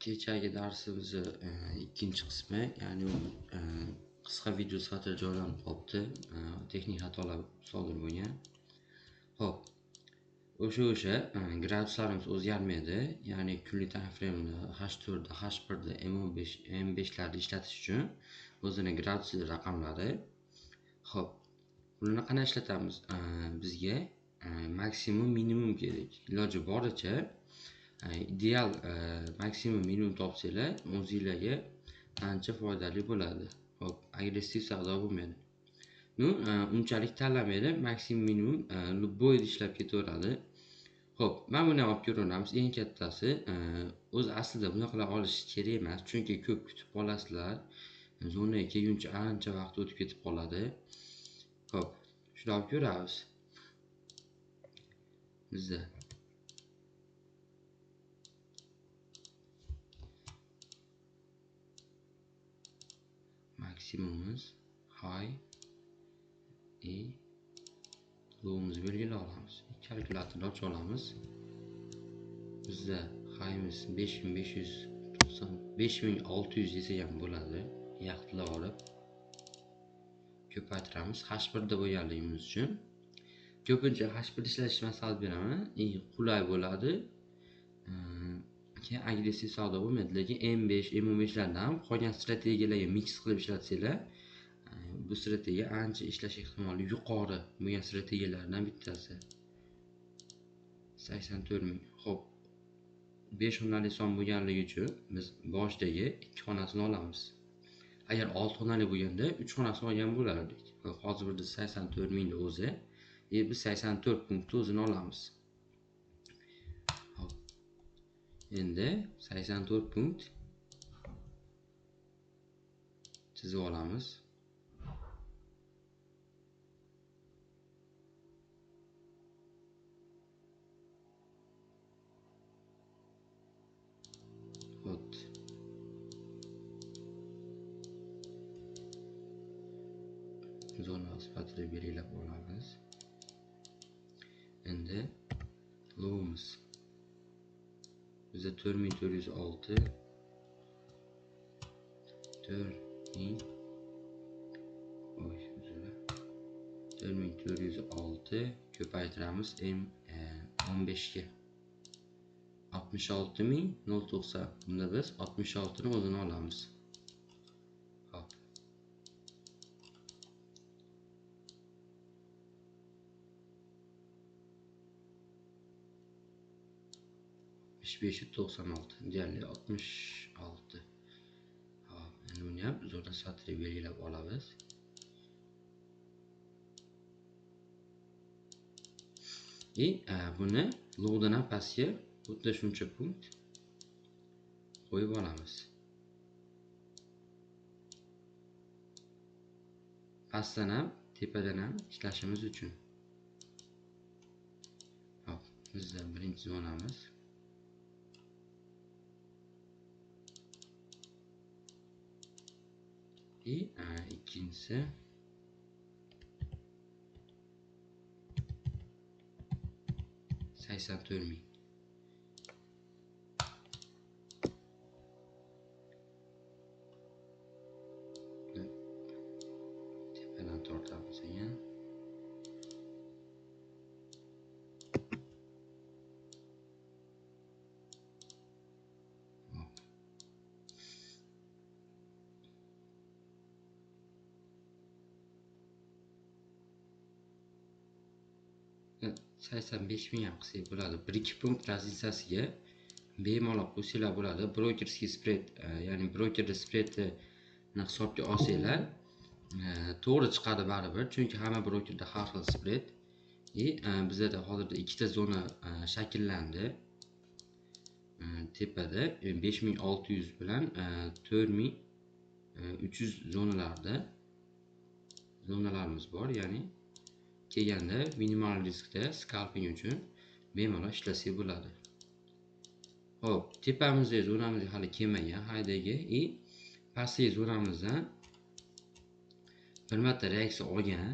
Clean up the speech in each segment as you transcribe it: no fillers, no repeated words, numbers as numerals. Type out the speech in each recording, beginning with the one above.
Kechagi darsimizni ikkinchi qismi, ya'ni qisqa video sifatida joylanib qolibdi. Texnik xatolar sodir bo'lgan. Xo'p, o'sha graduslarimiz o'zgarmaydi. Ya'ni kunlik time frame'ni H4 da, H1 da, M15, M5 larda ishlatish uchun o'zini gradus raqamlari. Xo'p, buni qanday ishlatamiz? Bizga maksimum minimum kerak. Iloji boricha ideal maksimum minimum topsanglar o'zingizlarga ancha foydali bo'ladi. Hop, agressiv savdo bo'lmaydi. Unchalik tanlamaydi, maksimum minimum любой ishlab ketaveradi. Hop, mana buni olib ko'ramiz. Eng kattasi o'z aslida bunaqalar olish kerak emas, chunki ko'p kutib qolasizlar. Zonaga kelguncha ancha vaqt o'tib ketib qoladi. Hop, shuni olib ko'ramiz. Bizda maksimumimiz high low'imizni belgilab olamiz. Kalkulyatorni ochib olamiz. Bizda high'imiz 5590, 5600 desak ham bo'ladi. Yaxlab olib ko'paytiramiz. H1 da bo'lganligimiz uchun ko'pincha H1 ishlash maslahat beraman. Qulay bo'ladi. Keyin agressiv savdo bo'lmaydi, lekin M5, M15 lardan ham qolgan strategiyalarga mix qilib ishlatsanglar, bu strategiya ancha ishlash ehtimoli yuqori bo'lgan strategiyalardan bittasi. 84000. Xo'p, 5 xonali son bo'lganligi uchun biz boshdagi 2 xonasini olamiz. Agar 6 xonali bo'lganda 3 xonasini olgan bo'lardik. Hozir burada 84000 da o'zi, biz 84 punkt o'zini olamiz. Hop. Endi 84 punkt chizib olamiz. Hop. Zona sifatida belgilab olamiz. Endi low'imiz bizda 4406, 4406 ko'paytiramiz M15 ga 66090. Bunda biz 66 ni o'zini olamiz. Hop. 5596 deyarli 66. Hop, endi buni ham zona sifatida belgilab olamiz. Buni low'dan ham pastga xuddi shuncha punkt qo'yib olamiz. Pastdan ham, tepadan ham ishlashimiz uchun. Hop, bizda birinchi zonamiz. Ikkinchisi 84000. Tepadan tortamiz yana. Hop. 85000 ham qilsak bo'ladi. 1-2 punkt razitsasiga bemalol qo'shinglar bo'ladi. Brokerskiy spread, ya'ni broker spreadni hisobga olsanglar, to'g'ri chiqadi baribir, chunki hamma brokerda har xil spread. Bizda hozirda ikkita zona shakllandi. Tepada 5600 bilan 4300 zonalarimiz bor, ya'ni kelganda minimal riskda scalping uchun bemalol ishlasak bo'ladi. Hop, tepamizda zonamiz hali kelmagan, haydagi pastki zonamizdan bir marta reaksiya olgan.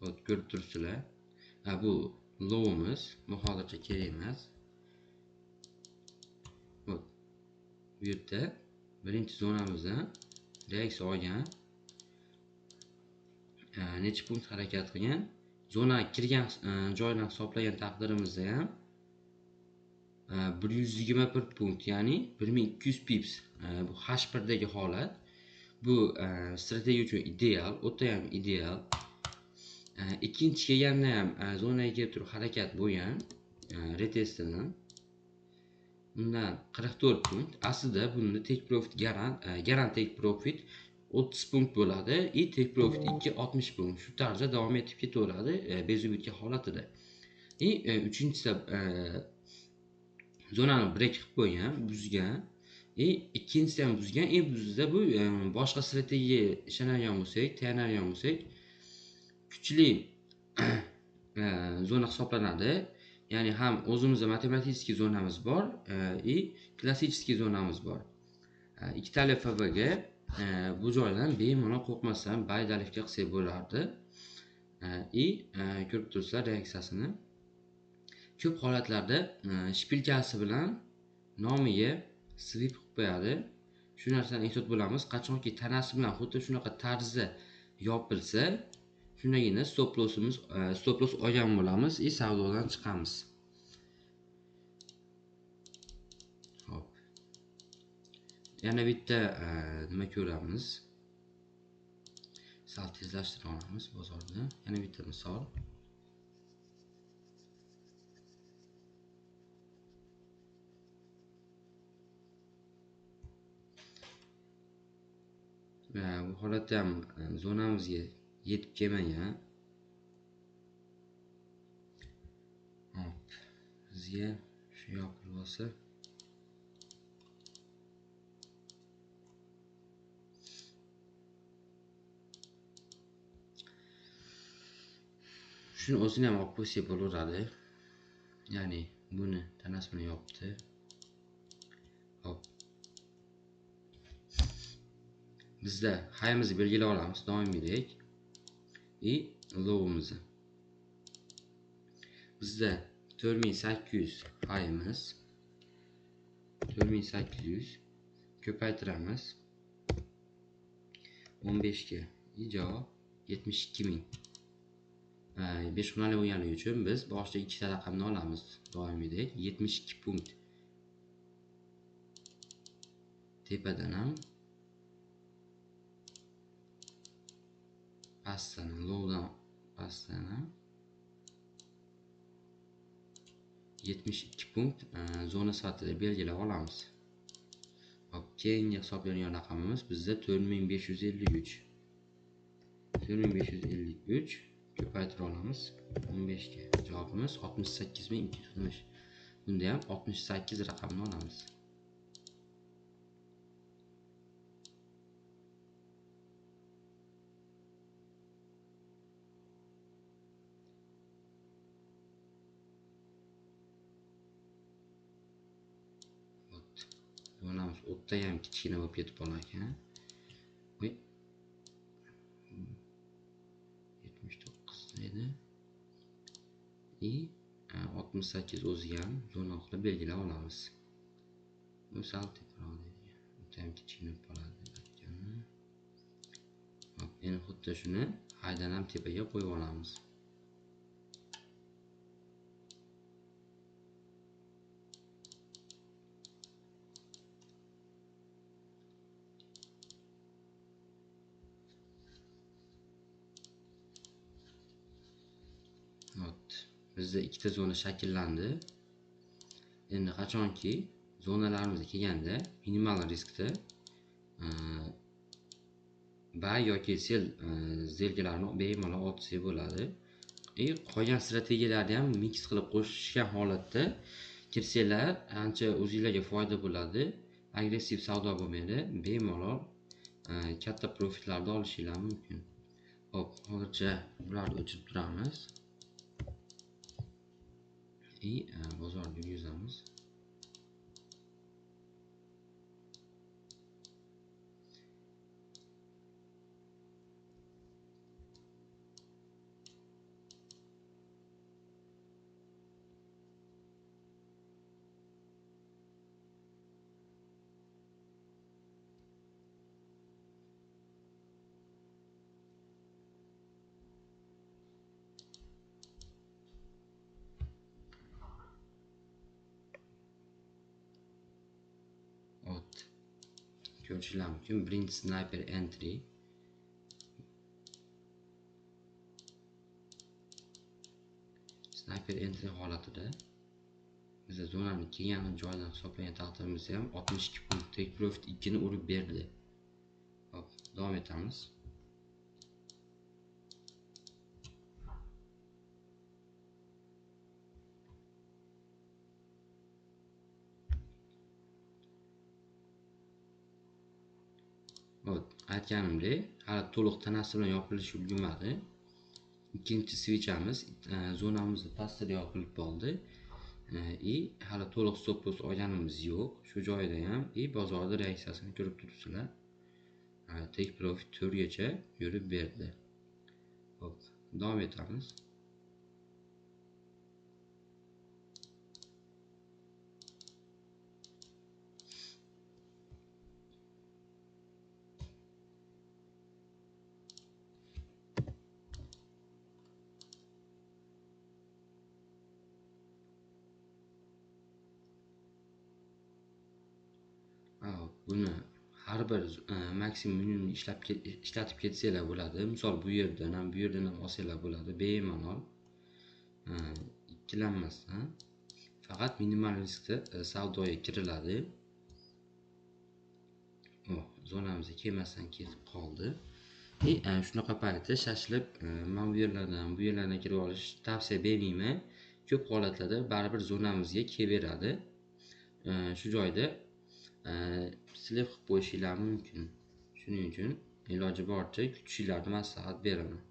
Hop, ko'rib turibsizlar. Bu low'imiz, bu hozircha kerak emas. Hop, bu yerda birinchi zonamizdan reaksiya olgan necha punkt harakat qilgan, zonaga kirgan joydan hisoblagan taqdirimizda ham 121 punkt, ya'ni 1200 pips. Bu H1dagi holat. Bu strategiya uchun ideal, o'ta ham ideal. Ikkinchi kelganda ham zonaga kelib turib harakat bo'lgan retestidan. Bundan 44 punkt. Aslida bunda take profit garant take profit 30 punkt bo'ladi. Take profit 2 60 punkt. Shu tarzda davom etib ketaveradi bezubitga holatida. Uchinchisi zonani break qilib qo'ygan, buzgan. Ikkinchisi ham buzgan. Bizda bu boshqa strategiyaga ishonadigan bo'lsak, tayanadigan bo'lsak, kuchli zona hisoblanadi. Ya'ni ham o'zimizda matematik zonamiz bor, klassik zonamiz bor. Ikkitali FVga bu joydan bemalol qo'rqmasdan baydalifga qilsak bo'lardi. Ko'rib turibsizlar reaksiyasini. Ko'p holatlarda shpilkasi bilan nomiga slip qilib qo'yadi. Shu narsani ehtiyot bo'lamiz. Qachonki tanasi bilan xuddi shunaqa tarzda yopilsa, shundagina stop loss olgan bo'lamiz, savdodan chiqamiz. Hop. Yana bitta nima ko'ramiz? Sal tezlashtira olamiz bozorda. Yana bitta misol. Bu holatda ham zonamizga yetib kelmagan. Hop. Bizga shu yopilib olsa, shuni o'zini ham olib qo'ysak bo'laveradi. Ya'ni buni tanasi bilan yopdi. Hop. Bizda high'imizni belgilab olamiz doimiydek. Low'imizni. Bizda 4800 high'imiz. 4800 ko'paytiramiz. 15 ga javob 72000. 5 xonali bo'lganligi uchun biz boshida ikkita raqamni olamiz doimiydek. 72 punkt. Tepadan ham pastdan, low'dan pastdan ham 72 punkt zona sifatida belgilab olamiz. Hop, keyingi hisoblangan raqamimiz bizda 4553. 4553 ko'paytira olamiz 15 ga. Javobimiz 68260. Bunda ham 68 raqamni olamiz. Zonamiz o'tda ham kichkina bo'lib ketib qolar ekan. 79 edi. 68 o'ziga ham zona qilib belgilab olamiz. Bu sal teparoq deydi. O'ta ham kichkina bo'ladi aytganni. Hop, endi xuddi shuni haydan ham tepaga qo'yib olamiz. Bizda ikkita zona shakllandi. Endi qachonki zonalarimizga kelganda minimal riskda buy yoki sell zelgalarini bemalol olsak bo'ladi. Qolgan strategiyalarni ham mix qilib qo'shishgan holatda kirsanglar ancha o'zingizlarga foyda bo'ladi. Agressiv savdo bo'lmaydi, bemalol katta profitlarni olishinglar mumkin. Hop, hozircha bularni o'chirib turamiz. Bozorga yurgizamiz. ko'rishingiz mumkin. Birinchi sniper entry. Sniper entry holatida biz zonani kelgan joydan hisoblagan taqdirimizda ham 62 punkt take profit 2 ni urib berdi. Hop, davom etamiz. Aytganimdek, hali to'liq tanasi bilan yopilishi ulgurmadi. Ikkinchi switchamiz zonamizni pastida yopilib qoldi. Hali to'liq stop loss olganimiz yo'q. Shu joyda ham bozorda reaksiyasini ko'rib turibsizlar. Take profit 4 gacha yurib berdi. Hop, davom etamiz. Buni har bir maksimum minimum ishlatib ketsanglar bo'ladi. Misol bu yerdan ham olsanglar bo'ladi. Bemalol ikkilanmasdan faqat minimal riskda savdoga kiriladi. Zonamizga kelmasdan ketib qoldi. Shunaqa paytda shashilib men bu yerlardan kirib olish tavsiya bermayman. Ko'p holatlarda baribir zonamizga kelaveradi. Shu joyda silib qilib qo'yishinglar mumkin. Shuning uchun iloji boricha kutishinglarni maslahat beraman.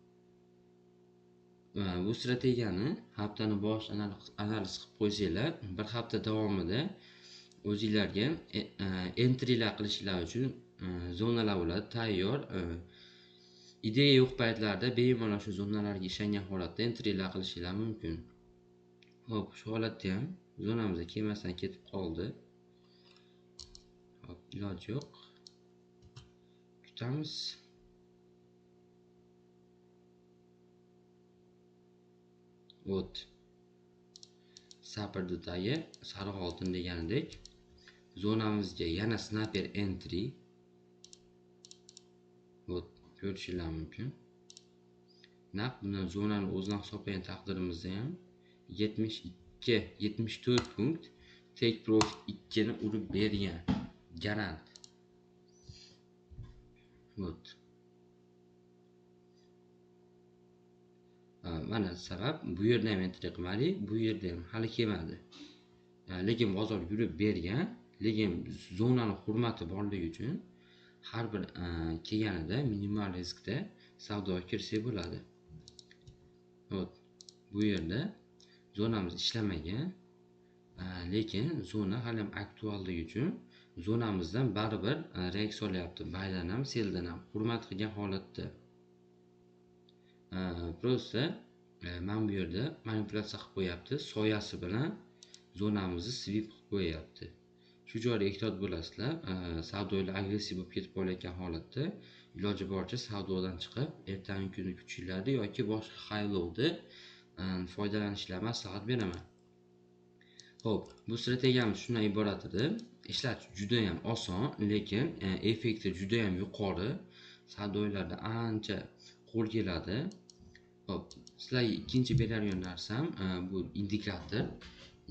Bu strategiyani haftani boshida analiz qilib qo'ysanglar, bir hafta davomida o'zingizlarga entrylar qilishinglar uchun zonalar bo'ladi tayyor. Ideya yo'q paytlarda bemalol shu zonalarga ishongan holatda entrylar qilishinglar mumkin. Hop, shu holatda ham zonamizga kelmasdan ketib qoldi. Hop, iloji yo'q. Kutamiz. Saprdagi sariq oltin deganidek zonamizga yana sniper entry ko'rishingiz mumkin. Naq bundan zonani o'zidan hisoblagan taqdirimizda ham 74 punkt take profit 2 ni urib bergan. Garant. Mana sabab bu yerda ham entry qilmadik, bu yerda ham hali kelmadi. Lekin bozor yurib bergan, lekin zonani hurmati borligi uchun har bir kelganida minimal riskda savdoga kirsak bo'ladi. Bu yerda zonamiz ishlamagan, lekin zona hali ham aktualligi uchun zonamizdan baribir reaksiya olyapti. Baydan ham, seldan ham hurmat qilgan holatda. Prosta men bu yerda manipulyatsiya qilib qo'yapti. Soyasi bilan zonamizni sweep qilib qo'yapti. Shu joyda ehtiyot bo'lasizlar. Savdolar agressiv bo'lib ketib qolayotgan holatda iloji boricha savdodan chiqib, ertangi kuni kutishinglarni yoki boshqa haylovda foydalanishlarni maslahat beraman. Xo'p, bu strategiyamiz shundan iborat edi. Ishlatish juda ham oson, lekin effekti juda ham yuqori. Savdolarda ancha qo'l keladi. Hop, sizlarga ikkinchi beradigan narsam bu indikator.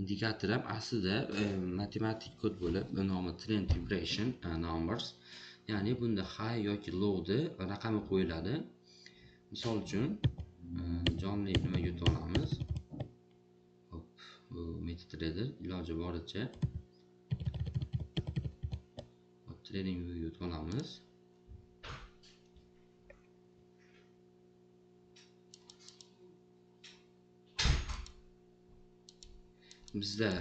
Indikator ham aslida matematik kod bo'lib, nomi trend vibration numbers. Ya'ni bunda high yoki low'da raqami qo'yiladi. Misol uchun jonli nima yutib olamiz. Hop, bu MetaTrader iloji boricha trading yutib olamiz. Bizda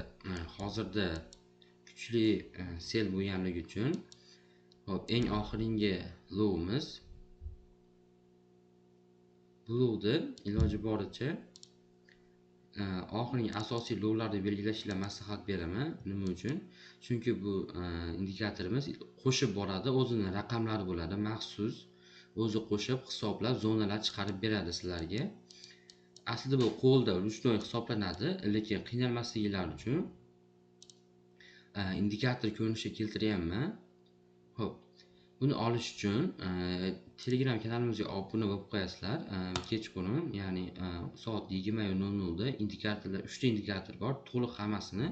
hozirda kuchli sel bo'lganligi uchun hop, eng oxirgi low'imiz bu low'da iloji boricha oxirgi asosiy low'larni belgilashga maslahat beraman. Nima uchun? Chunki bu indikatorimiz qo'shib boradi, o'zining raqamlari bo'ladi, maxsus o'zi qo'shib hisoblab zonalar chiqarib beradi sizlarga. Aslida bu qo'lda ruchnoy hisoblanadi, lekin qiynalmasliklari uchun indikator ko'rinishga keltiryapman. Xo'p, Buni olish uchun Telegram kanalimizga obuna bo'lib qo'yasizlar. Kechqurun, ya'ni soat 20:00 da indikatorlar, 3 ta indikator bor. To'liq hammasini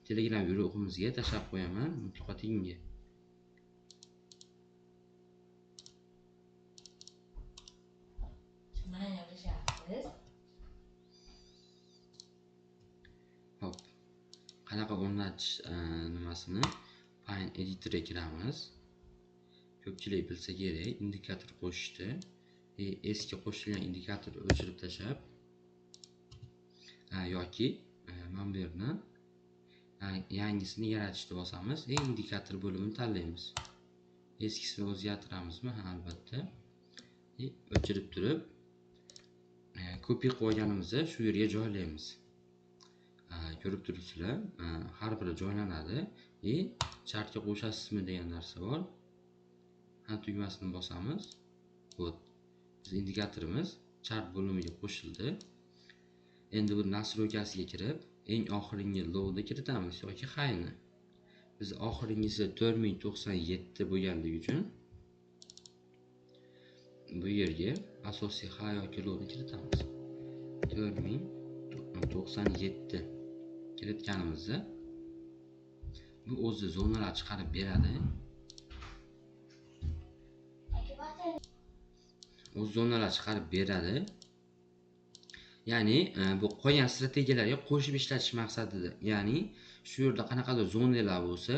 Telegram guruhimizga tashlab qo'yaman. Mutlaqo. Hop. Qanaqa o'rnatish nimasini Paint editorga kiramiz. Ko'pchilik bilsa kerak, indikator qo'shishdi. Eski qo'shilgan indikatorni o'chirib tashlab yoki mana bu yerdan yangisini yaratishni bosamiz. Indikator bo'limini tanlaymiz. Eskisini o'zgartiramizmi? Ha, albatta. O'chirib turib, copy qo'yganimizda shu yerga joylaymiz. Ko'rib turibsizlar, har biri joylanadi. Chartga qo'shasizmi degan narsa bor. Tugmasini bosamiz. Biz indikatorimiz chart bo'limiga qo'shildi. Endi bu nastroykasiga kirib, eng oxirgi low'ni kiritamiz yoki high'ni. Biz oxirgisi 4097 bo'lganligi uchun bu yerga asosiy high yoki low'ni kiritamiz. 4097 kiritganimizda bu o'zi zonalar chiqarib beradi. O'z zonalar chiqarib beradi. Ya'ni bu qo'ygan strategiyalarga qo'shib ishlatish maqsadida. Ya'ni shu yerda qanaqadir zonalar bo'lsa,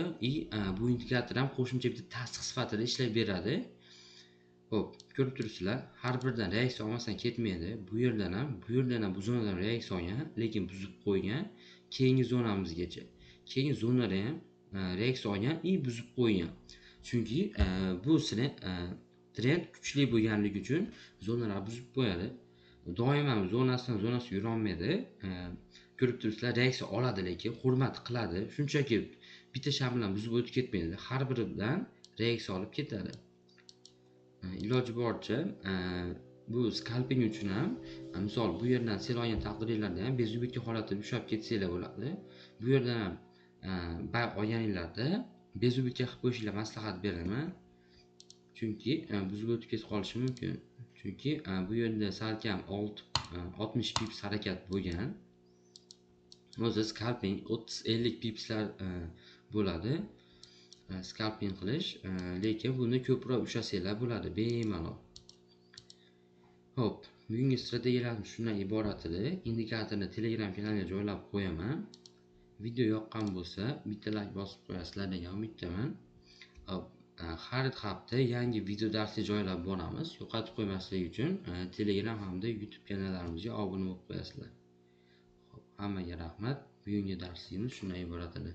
bu indikator ham qo'shimcha bitta tasdiq sifatida ishlab beradi. Xo'p, ko'rib turibsizlar, har biridan reaksiya olmasdan ketmaydi. Bu yerdan ham bu zonadan reaksiya olgan, lekin buzib qo'ygan. Keyingi zonamizgacha. Keyingi zonada ham reaksiya olgan, buzib qo'ygan. Chunki bu trend kuchli bo'lganligi uchun zonalar buzib qo'yadi. Doim ham zonasidan zonasiga yura olmaydi. Ko'rib turibsizlar, reaksiya oladi, lekin hurmat qiladi. Shunchaki bitta sham bilan buzib o'tib ketmaydi. Har biridan reaksiya olib ketadi. Iloji boricha bu scalping uchun ham, misol bu yerdan sel olgan taqdirlarda ham bezubikka holatida ushlab ketsanglar bo'ladi. Bu yerdan ham bay olganinglarda bezubikka qilib qo'yishinglar maslahat beraman. Chunki buzib o'tib ketib qolishi mumkin. Chunki bu yerda salkam 60 pips harakat bo'lgan. O'zi scalping 30-50 pipslar bo'ladi. Scalping qilish, lekin buni ko'proq ushlasanglar bo'ladi, bemalol. Xo'p, bugungi strategiyalarimiz shundan iborat edi. Indikatorni Telegram kanaliga joylab qo'yaman. Video yoqqan bo'lsa, bitta like bosib qo'yasizlar degan umiddaman. Har hafta yangi video darsli joylab boramiz. Yo'qotib qo'ymaslik uchun Telegram hamda YouTube kanallarimizga obuna bo'lib qo'yasizlar. Xo'p, hammaga rahmat. Bugungi darsimiz shundan iborat edi.